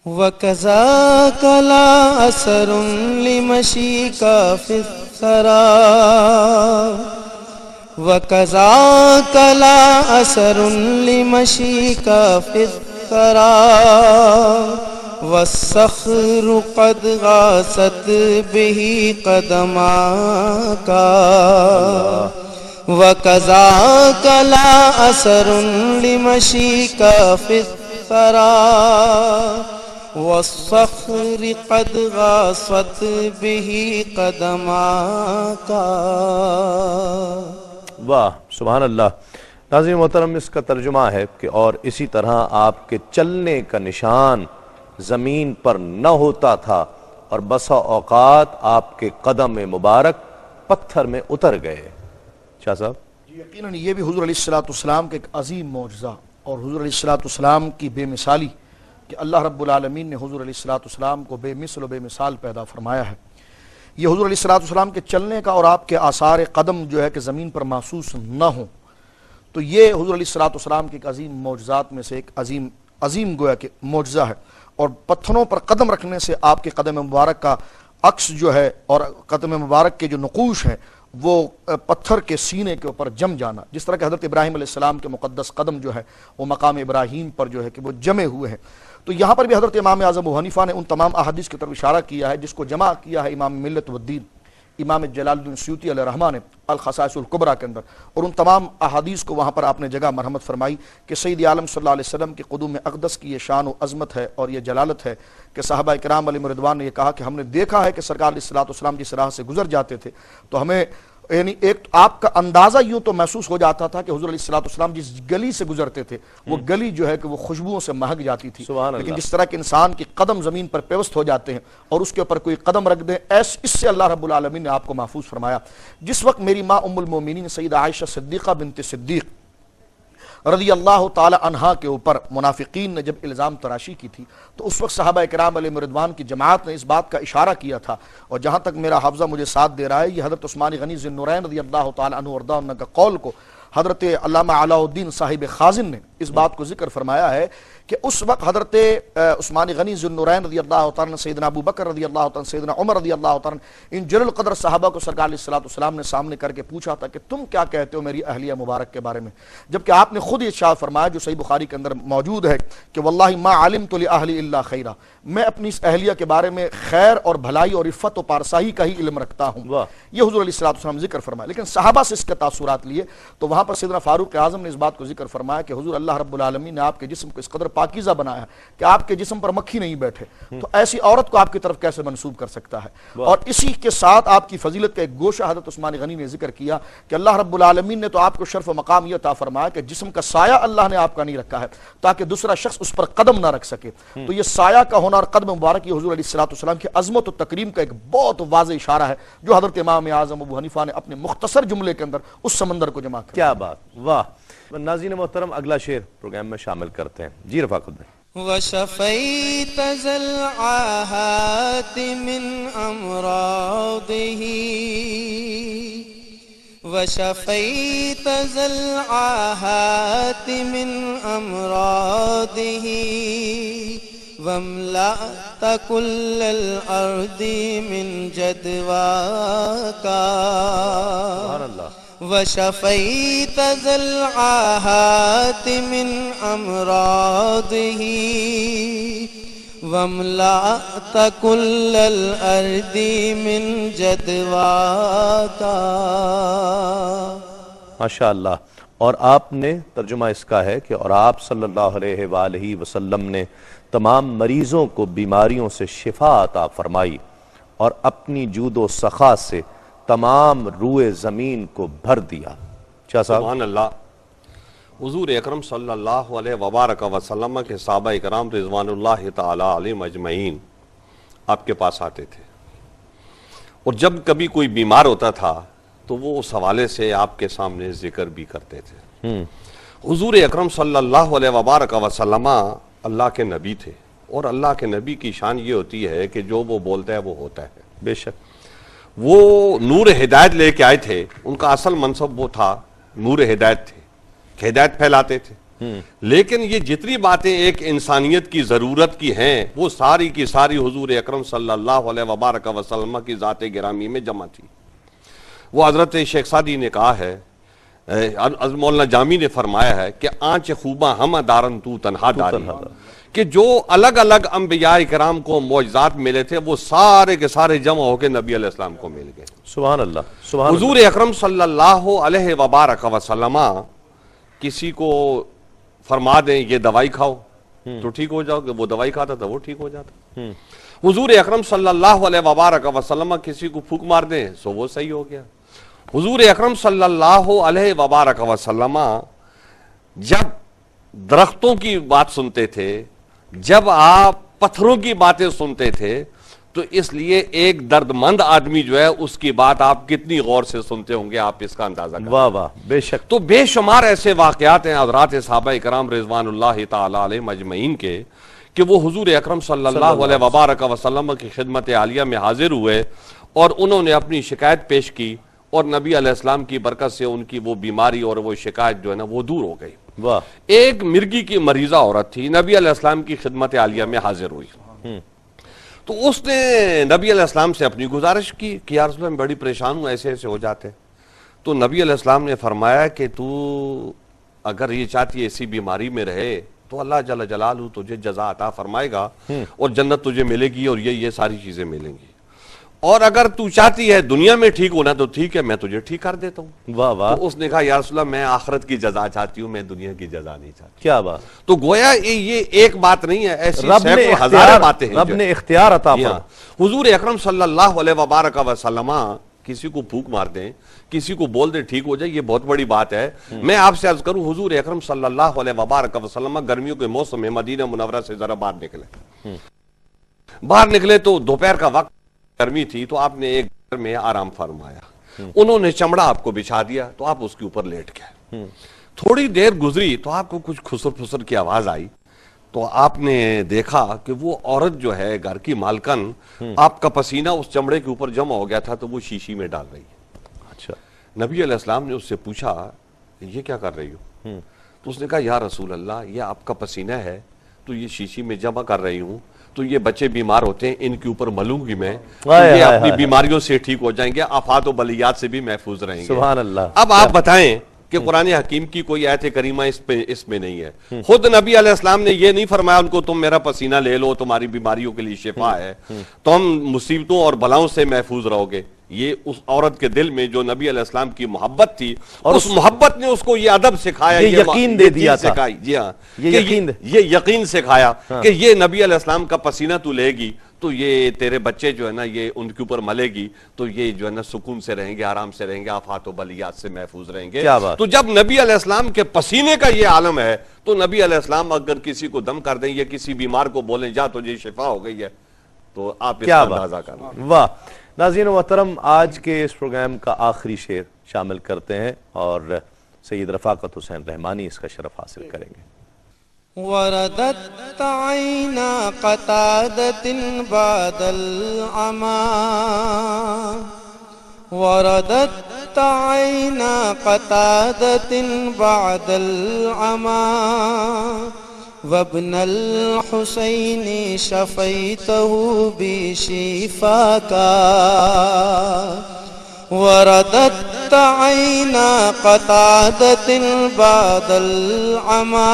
وَكَذَاكَ لَا أَثَرٌ لِمَشِيكَ فِي الثَّرَى وَكَذَاكَ لَا أَثَرٌ لِمَشِيكَ فِي الثَّرَى وَالصَّخْرُ قَدْ غَاصَتْ بِهِ قَدَمَاكَ وَكَذَاكَ لَا أَثَرٌ لِمَشِيكَ فِي الثَّرَى وَالصَّخْرِ قَدْ غَاصَتْ بِهِ قَدَمَاكَ۔ واہ سبحان اللہ۔ ناظرین محترم، اس کا ترجمہ ہے کہ اور اسی طرح آپ کے چلنے کا نشان زمین پر نہ ہوتا تھا اور بسا اوقات آپ کے قدم مبارک پتھر میں اتر گئے۔ شاہ صاحب یقیناً یہ بھی حضور علیہ السلام کا ایک عظیم معجزہ اور حضور علیہ السلام کی بے مثالی کہ اللہ رب العالمین نے حضور علیہ السلام کو بے مثل و بے مثال پیدا فرمایا ہے۔ یہ حضور علیہ السلام کے چلنے کا اور آپ کے آثار قدم جو ہے کہ زمین پر محسوس نہ ہوں، تو یہ حضور علیہ السلام کے ایک عظیم معجزات میں سے ایک عظیم گویا کہ معجزہ ہے۔ اور پتھروں پر قدم رکھنے سے آپ کے قدم مبارک کا عکس جو ہے اور قدم مبارک کے جو نقوش ہیں وہ پتھر کے سینے کے اوپر جم جانا، جس طرح کہ حضرت ابراہیم علیہ السلام کے مقدس قدم جو ہے وہ مقام ابراہیم پر جو ہے کہ وہ جمے ہوئے ہیں۔ تو یہاں پر بھی حضرت امام اعظم ابو حنیفہ نے ان تمام احادیث کی طرف اشارہ کیا ہے جس کو جمع کیا ہے امام ملت والدین امام جلال الدین سیوطی علیہ الرحمہ نے الخصائص الکبریٰ کے اندر، اور ان تمام احادیث کو وہاں پر آپ نے جگہ مرحمت فرمائی کہ سید عالم صلی اللہ علیہ وسلم کے قدوم اقدس کی یہ شان و عظمت ہے اور یہ جلالت ہے کہ صحابہ کرام علیہم رضوان نے یہ کہا کہ ہم نے دیکھا ہے کہ سرکار علیہ السلام جس راہ سے گزر جاتے تھے تو ہمیں یعنی ایک آپ کا اندازہ یوں تو محسوس ہو جاتا تھا کہ حضور علیہ السلام جس گلی سے گزرتے تھے وہ گلی جو ہے کہ وہ خوشبوؤں سے مہک جاتی تھی، لیکن جس طرح کہ انسان کی قدم زمین پر پیوست ہو جاتے ہیں اور اس کے اوپر کوئی قدم رکھ دیں، اس سے اللہ رب العالمین نے آپ کو محفوظ فرمایا۔ جس وقت میری ماں ام المومنین سیدہ عائشہ صدیقہ بنت صدیق رضی اللہ تعالی عنہا کے اوپر منافقین نے جب الزام تراشی کی تھی تو اس وقت صحابہ کرام علیہ رضوان کی جماعت نے اس بات کا اشارہ کیا تھا، اور جہاں تک میرا حافظہ مجھے ساتھ دے رہا ہے یہ حضرت عثمان غنی ذی النورین رضی اللہ تعالی عنہ وارضاہ عنہ کا قول کو حضرت علامہ علاء الدین صاحب خازن نے اس بات کو ذکر فرمایا ہے کہ اس وقت حضرت عثمان غنی ذی النورین رضی اللہ تعالی عنہ، سیدنا ابو بکر رضی اللہ تعالی عنہ، سیدنا عمر رضی اللہ تعالی عنہ، ان جلیل القدر صحابہ کو سرکار علیہ السلام نے سامنے کر کے پوچھا تھا کہ تم کیا کہتے ہو میری اہلیہ مبارک کے بارے میں، جبکہ آپ نے خود ارشاد فرمایا جو صحیح بخاری کے اندر موجود ہے کہ واللہ ما علمت لاہلی الا خیرا، میں اپنی اس اہلیہ کے بارے میں خیر اور بھلائی اور عفت و پارسائی کا ہی علم رکھتا ہوں۔ یہ حضور علیہ السلام ذکر فرمایا، لیکن صحابہ سے اس کے تاثرات لیے تو وہاں پر سیدنا فاروق اعظم نے اس بات کو ذکر فرمایا کہ حضور اللہ رب العالمین نے آپ کے جسم کو اس قدر پاکیزہ بنایا ہے کہ آپ کے جسم پر مکھی نہیں بیٹھے، تو ایسی عورت کو آپ کی طرف کیسے منسوب کر سکتا ہے؟ اور اسی کے ساتھ آپ کی فضیلت کا ایک گوشہ حضرت عثمان غنی نے ذکر کیا کہ اللہ رب العالمین نے تو آپ کو شرف و مقام یہ عطا فرمایا کہ جسم کا سایہ اللہ نے آپ کا نہیں رکھا ہے تاکہ دوسرا شخص اس پر قدم نہ رکھ سکے، تو یہ سایہ کا ہونا اور قدم مبارک یہ حضور علیہ السلام کی عظمت و تکریم کا ایک بہت واضح اشارہ ہے جو حضرت امام اعظم ابو حنیفہ نے اپنے مختصر جملے کے اندر اس سمندر کو جمع کیا۔ کیا بات، واہ۔ ناظرین محترم اگلا شعر پروگرام میں شامل کرتے ہیں۔ جی رفاقت بھائی۔ وَشَفَيْتَ ذَا الْعَاهَاتِ مِنْ أَمْرَاضِهِ وَشَفَيْتَ ذَا الْعَاهَاتِ مِنْ أَمْرَاضِهِ وَامْلَأْتَ كُلَّ الْأَرْضِ مِنْ جَدْوَاكَ سبحان اللہ۔ وَشَفَيْتَ ذَا الْعَاهَاتِ مِنْ أَمْرَاضِهِ وَامْلَأْتَ كُلَّ الْأَرْضِ مِنْ جَدْوَاكَ۔ ماشاءاللہ۔ اور آپ نے ترجمہ اس کا ہے کہ اور آپ صلی اللہ علیہ وآلہ وسلم نے تمام مریضوں کو بیماریوں سے شفا عطا فرمائی اور اپنی جود و سخا سے تمام روئے زمین کو بھر دیا۔ شاہ صاحب۔ سبحان اللہ۔ حضور اکرم صلی اللہ علیہ وبارک وسلم کے صحابہ کرام رضوان اللہ تعالی علیہم اجمعین آپ کے پاس آتے تھے، اور جب کبھی کوئی بیمار ہوتا تھا تو وہ اس حوالے سے آپ کے سامنے ذکر بھی کرتے تھے۔ حضور اکرم صلی اللہ علیہ وبارک وسلم اللہ کے نبی تھے، اور اللہ کے نبی کی شان یہ ہوتی ہے کہ جو وہ بولتا ہے وہ ہوتا ہے۔ بے شک وہ نور ہدایت لے کے آئے تھے، ان کا اصل منصب وہ تھا نور ہدایت تھے کہ ہدایت پھیلاتے تھے، لیکن یہ جتنی باتیں ایک انسانیت کی ضرورت کی ہیں وہ ساری کی ساری حضور اکرم صلی اللہ علیہ وبارک وسلم کی ذات گرامی میں جمع تھی. وہ حضرت شیخ سعدی نے کہا ہے، مولانا جامی نے فرمایا ہے کہ آنچ خوباں ہم دارن تو تنہا داری، کہ جو الگ الگ انبیاء کرام کو معجزات ملے تھے وہ سارے کے سارے جمع ہو کے نبی علیہ السلام کو مل گئے. سبحان اللہ، سبحان اللہ. حضور اکرم صلی اللہ علیہ وبارک وسلم کسی کو فرما دیں یہ دوائی کھاؤ تو ٹھیک ہو جاؤ گے، وہ دوائی کھاتا تھا وہ ٹھیک ہو جاتا. حضور اکرم صلی اللہ علیہ وبارک وسلم کسی کو پھونک مار دیں سو وہ صحیح ہو گیا. حضور اکرم صلی اللہ علیہ وبارک وسلم جب درختوں کی بات سنتے تھے، جب آپ پتھروں کی باتیں سنتے تھے، تو اس لیے ایک درد مند آدمی جو ہے اس کی بات آپ کتنی غور سے سنتے ہوں گے، آپ اس کا اندازہ کریں. واہ واہ، بے شک. تو بے شمار ایسے واقعات ہیں حضرات صحابہ کرام رضوان اللہ تعالی علیہ مجمعین کے کہ وہ حضور اکرم صلی اللہ علیہ وبارک وسلم کی خدمت عالیہ میں حاضر ہوئے اور انہوں نے اپنی شکایت پیش کی اور نبی علیہ السلام کی برکت سے ان کی وہ بیماری اور وہ شکایت جو ہے نا وہ دور ہو گئی. واہ. ایک مرگی کی مریضہ عورت تھی، نبی علیہ السلام کی خدمت عالیہ میں حاضر ہوئی. تو اس نے نبی علیہ السلام سے اپنی گزارش کی کہ یا رسول اللہ میں بڑی پریشان ہوں، ایسے ایسے ہو جاتے. تو نبی علیہ السلام نے فرمایا کہ تو اگر یہ چاہتی ہے اسی بیماری میں رہے تو اللہ جل جلالہ تجھے جزا عطا فرمائے گا اور جنت تجھے ملے گی اور یہ ساری چیزیں ملیں گی. اور اگر تو چاہتی ہے دنیا میں ٹھیک ہونا تو ٹھیک ہے، میں تجھے ٹھیک کر دیتا ہوں. واہ واہ. تو اس نے کہا یا رسول اللہ میں آخرت کی جزا چاہتی ہوں، میں دنیا کی جزا نہیں چاہتی. کیا بات. تو گویا یہ ایک بات نہیں ہے، ایسی رب نے سینکڑوں ہزار باتیں ہیں. رب نے اختیار عطا فرمایا. حضور اکرم صلی اللہ علیہ وبارک وسلم کسی کو پھونک مار دیں، کسی کو بول دیں ٹھیک ہو جائے، یہ بہت بڑی بات ہے. میں آپ سے عرض کروں حضور اکرم صلی اللہ علیہ وبارک وسلم گرمیوں کے موسم میں مدینہ منورہ سے ذرا باہر نکلے تو دوپہر کا وقت گرمی تھی تو آپ نے ایک گھر میں آرام فرمایا. انہوں نے چمڑا آپ کو بچھا دیا تو آپ اس کے اوپر لیٹ گئے. تھوڑی دیر گزری تو آپ کو کچھ خسر پھسر کی آواز آئی تو آپ نے دیکھا کہ وہ عورت جو ہے گھر کی مالکن آپ کا پسینہ اس چمڑے کے اوپر جمع ہو گیا تھا تو وہ شیشی میں ڈال رہی ہے. اچھا. نبی علیہ السلام نے اس سے پوچھا یہ کیا کر رہی ہو؟ تو اس نے کہا یا رسول اللہ یہ آپ کا پسینہ ہے تو یہ شیشی میں جمع کر رہی ہوں، تو یہ بچے بیمار ہوتے ہیں ان کے اوپر ملوں گی میں، یہ اپنی بیماریوں سے ٹھیک ہو جائیں گے، آفات و بلیات سے بھی محفوظ رہیں گے. سبحان اللہ. اب آپ بتائیں کہ قرآن حکیم کی کوئی آیت کریمہ اس میں نہیں ہے. خود نبی علیہ السلام نے یہ نہیں فرمایا ان کو تم میرا پسینہ لے لو تمہاری بیماریوں کے لیے شفا ہے، تم مصیبتوں اور بلاؤں سے محفوظ رہو گے. یہ اس عورت کے دل میں جو نبی علیہ السلام کی محبت تھی اور اس محبت نے اس کو یہ ادب سکھایا، یہ یقین دے دیا تھا. جی ہاں، یہ یقین سکھایا کہ یہ نبی علیہ السلام کا پسینہ تو لے گی تو یہ تیرے بچے جو ہے نا یہ ان کے اوپر ملے گی تو یہ جو ہے نا سکون سے رہیں گے، آرام سے رہیں گے، آفات و بلیات سے محفوظ رہیں گے. تو جب نبی علیہ السلام کے پسینے کا یہ عالم ہے تو نبی علیہ السلام اگر کسی کو دم کر دیں یا کسی بیمار کو بولیں جا تو یہ شفا ہو گئی ہے تو آپ اس کا اندازہ کریں. واہ. ناظرین محترم، آج کے اس پروگرام کا آخری شعر شامل کرتے ہیں اور سید رفاقت حسین رحمانی اس کا شرف حاصل کریں گے. وردت عینا قتادۃ بعد العما، وردت عینا قتادۃ بعد العما، وابن الحسین شفیتہ بشفاک، وردت عینا قتادۃ بعد العما،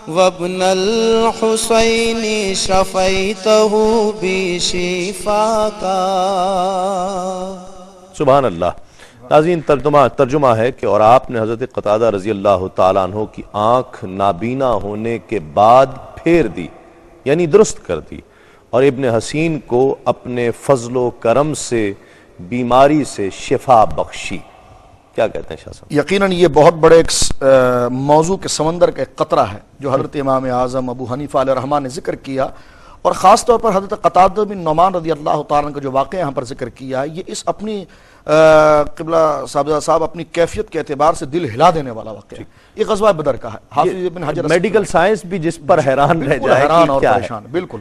وابن الحسین شفیتہ بشفاک. سبحان اللہ. ناظرین، ترجمہ ہے کہ اور آپ نے حضرت قتادہ رضی اللہ تعالیٰ عنہ کی آنکھ نابینا ہونے کے بعد پھیر دی، یعنی درست کر دی، اور ابن حسین کو اپنے فضل و کرم سے بیماری سے شفا بخشی. کیا کہتے ہیں شاہ صاحب؟ یقیناً یہ بہت بڑے ایک موضوع کے سمندر کا ایک قطرہ ہے جو حضرت امام اعظم ابو حنیفہ علیہ الرحمہ نے ذکر کیا، اور خاص طور پر حضرت قتادہ بن نعمان رضی اللہ تعالیٰ عنہ کا جو واقعہ یہاں پر ذکر کیا، یہ اس اپنی قبلہ صاحب اپنی کیفیت کے اعتبار سے دل ہلا دینے والا واقعہ ہے. یہ غزوہ بدر کا ہے. حافظ ابن حجر میڈیکل سائنس بھی جس پر حیران رہ جائے حیران اور پریشان. بالکل.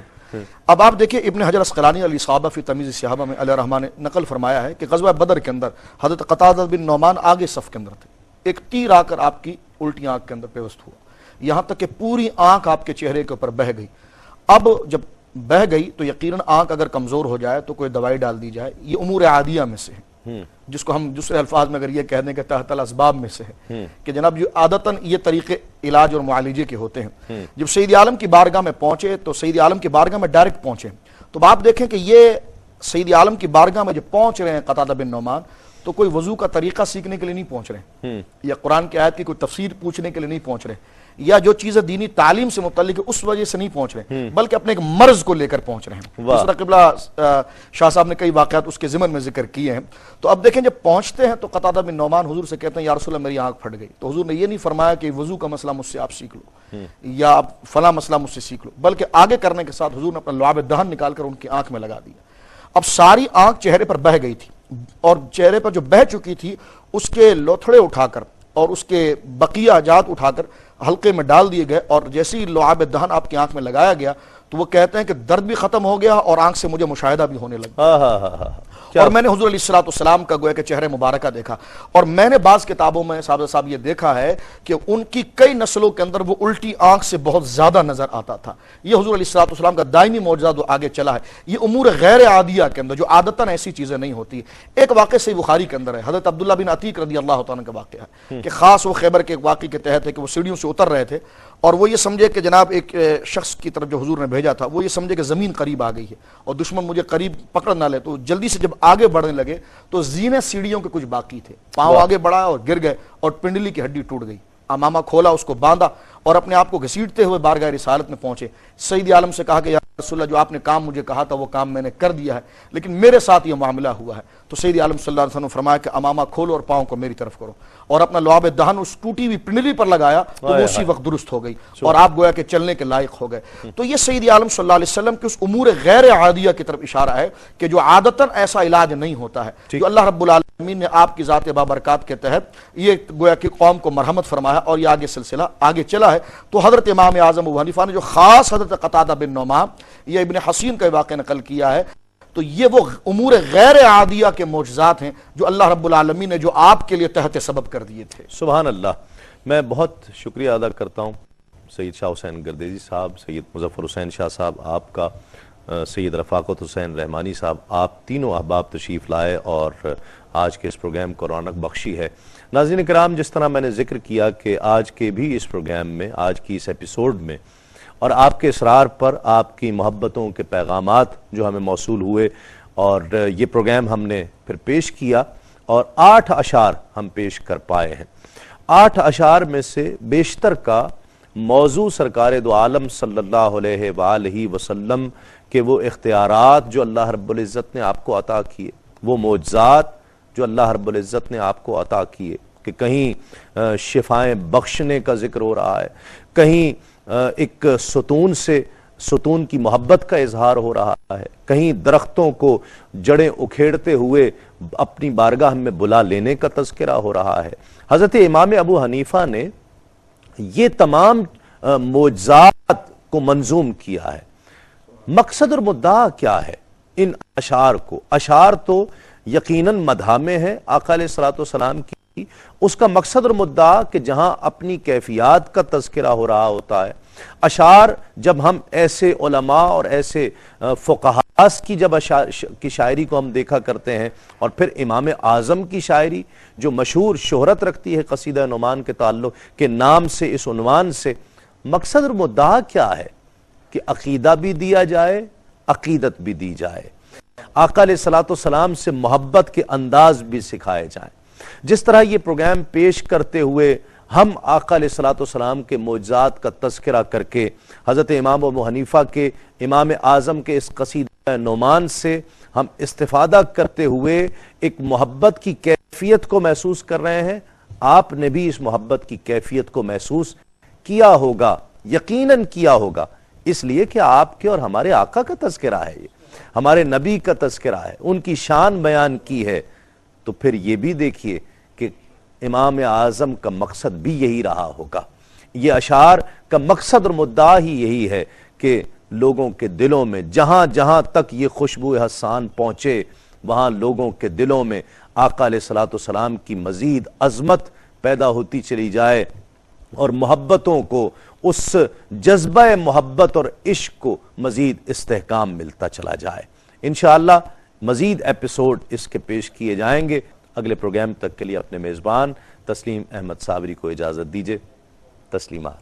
اب آپ دیکھیں ابن حجر اسقلانی الاصابہ فی تمیز الصحابہ میں علیہ الرحمہ نے نقل فرمایا ہے کہ غزوہ بدر کے اندر حضرت قتادہ بن نعمان آگے صف کے اندر تھے ایک تیر آ کر آپ کی الٹی آنکھ کے اندر پیوست ہوا، یہاں تک کہ پوری آنکھ آپ کے چہرے کے اوپر بہہ گئی۔ اب جب بہہ گئی تو یقیناً آنکھ اگر کمزور ہو جائے تو کوئی دوائی ڈال دی جائے، یہ امور عادیہ میں سے ہے، جس کو ہم دوسرے الفاظ میں اگر یہ کہہ دیں کہ تحت الاسباب میں سے ہے کہ جناب یہ عادتاً یہ طریقے علاج اور معالجے کے ہوتے ہیں۔ جب سید عالم کی بارگاہ میں پہنچے تو سید عالم کی بارگاہ میں ڈائریکٹ پہنچے، تو آپ دیکھیں کہ یہ سید عالم کی بارگاہ میں جب پہنچ رہے ہیں قتادہ بن نعمان تو کوئی وضو کا طریقہ سیکھنے کے لیے نہیں پہنچ رہے یا قرآن کی آیت کی کوئی تفسیر پوچھنے کے لیے نہیں پہنچ رہے یا جو چیزیں دینی تعلیم سے متعلق ہے اس وجہ سے نہیں پہنچ رہے، بلکہ اپنے ایک مرض کو لے کر پہنچ رہے ہیں۔ دوسرا قبلہ شاہ صاحب نے کئی واقعات اس کے ضمن میں ذکر کیے ہیں۔ تو اب دیکھیں جب پہنچتے ہیں تو قتادہ بن نعمان حضور سے کہتے ہیں یا رسول اللہ میری آنکھ پھٹ گئی، تو حضور نے یہ نہیں فرمایا کہ وضو کا مسئلہ مجھ سے آپ سیکھ لو یا آپ فلاں مسئلہ مجھ سے سیکھ لو، بلکہ آگے کرنے کے ساتھ حضور نے اپنا لعاب دہن نکال کر ان کی آنکھ میں لگا دیا۔ اب ساری آنکھ چہرے پر بہہ گئی تھی اور چہرے پر جو بہہ چکی تھی اس کے لوتھڑے اٹھا کر اور اس کے بقیہ اجزاء اٹھا کر حلقے میں ڈال دیے گئے، اور جیسے ہی لعاب دہن آپ کی آنکھ میں لگایا گیا تو وہ کہتے ہیں کہ درد بھی ختم ہو گیا اور آنکھ سے مجھے مشاہدہ بھی ہونے لگا، اور میں نے حضور علیہ السلام کا گویا کہ چہرے مبارکہ دیکھا۔ اور میں نے بعض کتابوں میں صاحب یہ دیکھا ہے کہ ان کی کئی نسلوں کے اندر وہ الٹی آنکھ سے بہت زیادہ نظر آتا تھا۔ یہ حضور علیہ السلام کا دائمی معجزہ جو آگے چلا ہے، یہ امور غیر عادیہ کے اندر جو عادتاً ایسی چیزیں نہیں ہوتی۔ ایک واقعہ صحیح بخاری کے اندر ہے، حضرت عبداللہ بن عتیق رضی اللہ تعالیٰ کا واقعہ ہے کہ خاص وہ خیبر کے ایک واقعے کے تحت ہے کہ وہ سیڑھیوں سے اتر رہے تھے اور وہ یہ سمجھے کہ جناب ایک شخص کی طرف جو حضور نے بھیجا تھا وہ یہ سمجھے کہ زمین قریب آ گئی ہے اور دشمن مجھے قریب پکڑ نہ لے، تو جلدی سے جب آگے بڑھنے لگے تو زینے سیڑھیوں کے کچھ باقی تھے، پاؤں آگے بڑھا اور گر گئے اور پنڈلی کی ہڈی ٹوٹ گئی۔ امامہ کھولا، اس کو باندھا اور اپنے آپ کو گھسیٹتے ہوئے بارگاہ رسالت میں پہنچے۔ سید عالم سے کہا کہ یا رسول اللہ جو آپ نے کام مجھے کہا تھا وہ کام میں نے کر دیا ہے، لیکن میرے ساتھ یہ معاملہ ہوا ہے۔ تو سید عالم صلی اللہ علیہ وسلم نے فرمایا کہ امامہ کھولو اور پاؤں کو میری طرف کرو، اور اپنا لعاب دہن اس ٹوٹی ہوئی پنڈلی پر لگایا تو وہ اسی وقت درست ہو گئی اور آپ گویا کہ چلنے کے لائق ہو گئے۔ تو یہ سید عالم صلی اللہ علیہ وسلم کے اس امور غیر عادیہ کی طرف اشارہ ہے کہ جو عادتاً ایسا علاج نہیں ہوتا ہے، جو اللہ رب العالمین نے آپ کی ذات بابرکات کے تحت یہ گویا کہ قوم کو مرحمت فرمایا اور یہ آگے سلسلہ آگے چلا ہے۔ تو حضرت امام اعظم ابو حنیفہ نے جو خاص حضرت قتادہ بن نعمان یہ ابن حسین کا واقعہ نقل کیا ہے، تو یہ وہ امور غیر عادیہ کے معجزات ہیں جو اللہ رب العالمین نے جو آپ کے لیے تحت سبب کر دیے تھے۔ سبحان اللہ۔ میں بہت شکریہ ادا کرتا ہوں سید شاہ حسین گردیزی صاحب، سید مظفر حسین شاہ صاحب آپ کا، سید رفاقت حسین رحمانی صاحب، آپ تینوں احباب تشریف لائے اور آج کے اس پروگرام کو رونق بخشی ہے۔ ناظرین کرام، جس طرح میں نے ذکر کیا کہ آج کے بھی اس پروگرام میں، آج کی اس ایپیسوڈ میں، اور آپ کے اصرار پر آپ کی محبتوں کے پیغامات جو ہمیں موصول ہوئے اور یہ پروگرام ہم نے پھر پیش کیا اور 8 اشعار ہم پیش کر پائے ہیں۔ 8 اشعار میں سے بیشتر کا موضوع سرکار دو عالم صلی اللہ علیہ وآلہ وسلم کے وہ اختیارات جو اللہ رب العزت نے آپ کو عطا کیے، وہ معجزات جو اللہ رب العزت نے آپ کو عطا کیے، کہ کہیں شفائیں بخشنے کا ذکر ہو رہا ہے، کہیں ایک ستون کی محبت کا اظہار ہو رہا ہے، کہیں درختوں کو جڑیں اکھیڑتے ہوئے اپنی بارگاہ میں بلا لینے کا تذکرہ ہو رہا ہے۔ حضرت امام ابو حنیفہ نے یہ تمام معجزات کو منظوم کیا ہے۔ مقصد اور مدعا کیا ہے ان اشعار کو؟ اشعار تو یقیناً مدح میں ہے آقا علیہ الصلوۃ والسلام کی، اس کا مقصد اور مدعا کہ جہاں اپنی کیفیات کا تذکرہ ہو رہا ہوتا ہے، اشعار جب ہم ایسے علماء اور ایسے فقہاء کی جب کی شاعری کو ہم دیکھا کرتے ہیں، اور پھر امام اعظم کی شاعری جو مشہور شہرت رکھتی ہے قصیدہ نعمان کے تعلق کے نام سے، اس عنوان سے، مقصد اور مدعا کیا ہے؟ کہ عقیدہ بھی دیا جائے، عقیدت بھی دی جائے، آقا علیہ الصلوۃ والسلام سے محبت کے انداز بھی سکھائے جائیں۔ جس طرح یہ پروگرام پیش کرتے ہوئے ہم آقا علیہ الصلوۃ والسلام کے معجزات کا تذکرہ کر کے حضرت امام ابو حنیفہ کے امام اعظم کے اس قصیدہ نعمان سے ہم استفادہ کرتے ہوئے ایک محبت کی کیفیت کو محسوس کر رہے ہیں، آپ نے بھی اس محبت کی کیفیت کو محسوس کیا ہوگا، یقیناً کیا ہوگا، اس لیے کہ آپ کے اور ہمارے آقا کا تذکرہ ہے، یہ ہمارے نبی کا تذکرہ ہے، ان کی شان بیان کی ہے۔ تو پھر یہ بھی دیکھیے کہ امام اعظم کا مقصد بھی یہی رہا ہوگا، یہ اشعار کا مقصد اور مدعا ہی یہی ہے کہ لوگوں کے دلوں میں جہاں جہاں تک یہ خوشبو حسان پہنچے، وہاں لوگوں کے دلوں میں آقا علیہ الصلوۃ والسلام کی مزید عظمت پیدا ہوتی چلی جائے اور محبتوں کو، اس جذبہ محبت اور عشق کو مزید استحکام ملتا چلا جائے۔ انشاءاللہ مزید ایپیسوڈ اس کے پیش کیے جائیں گے۔ اگلے پروگرام تک کے لیے اپنے میزبان تسلیم احمد صابری کو اجازت دیجیے۔ تسلیمات۔